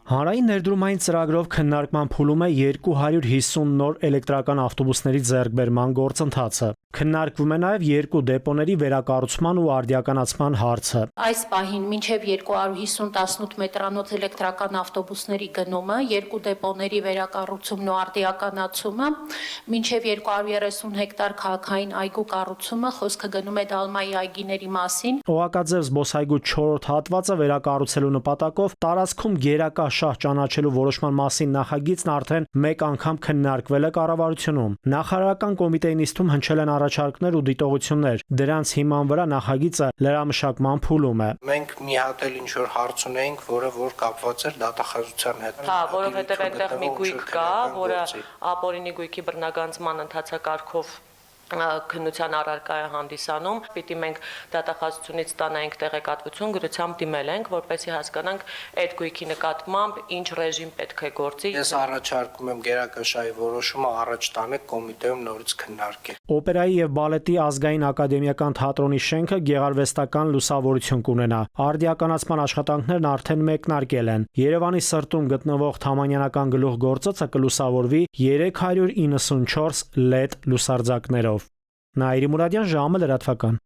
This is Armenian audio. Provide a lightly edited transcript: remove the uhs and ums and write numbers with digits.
Հանրային ներդրումային ծրագրով քննարկման փուլում է 250 նոր էլեկտրական ավտոբուսների ձեռքբերման գործընթացը։ Քննարկվում է նաև երկու դեպոների վերակառուցման ու արդիականացման հարցը։ Այս պահին մինչև 250-18 մետրանոց էլեկտրական ավտոբուսների գնումը, երկու դեպոների վերակառուցումն ու արդիականացումը, մինչև 230 հեկտար քաղաքային այգու կառուցումը, խոսքը գնում է Դալմայի այգիների մասին։ Օղակաձև զբոսայգու 4-րդ հատվածը վերակառուցելու նպատակով տարածքում գերակա շահ ճանաչելու որոշման մասին նախագիծն արդեն մեկ անգամ քննարկվել է կառավարությունում։ Նախարարական կոմիտեի նիստում հնչել են առաջարկներ ու դիտողություններ։ Դրանց հիման վրա նախագիծը լրամշակման փուլում է։ Մենք մի հատ էլ ինչ-որ հարց ունեինք, որ կապված էր դատախազության հետ։ Հա, որովհետև այնտեղ մի գույք կա, որը ապօրինի գույքի բռնագանձման ընթացակարգով քննության առարկա է հանդիսանում, պիտի մենք դատախազությունից ստանայինք տեղեկատվություն, գրությամբ դիմել ենք, որպեսզի հասկանանք այդ գույքի նկատմամբ ինչ ռեժիմ պետք է գործի։ Ես առաջարկում եմ գերակաշահի որոշումը առաջ տանեք կոմիտեում նորից քննարկել։ Օպերայի եւ բալետի ազգային ակադեմիական թատրոնի շենքը գեղարվեստական լուսավորություն կունենա։ Արդիականացման աշխատանքներն արդեն մեկնարկել են։ Երևանի սրտում գտնվող Թամանյանական գլուխգործոցը կլուսավորվի 394 LED լուսարձակներով։ Նաիրի Մուրադյան, ժամը լրատվական։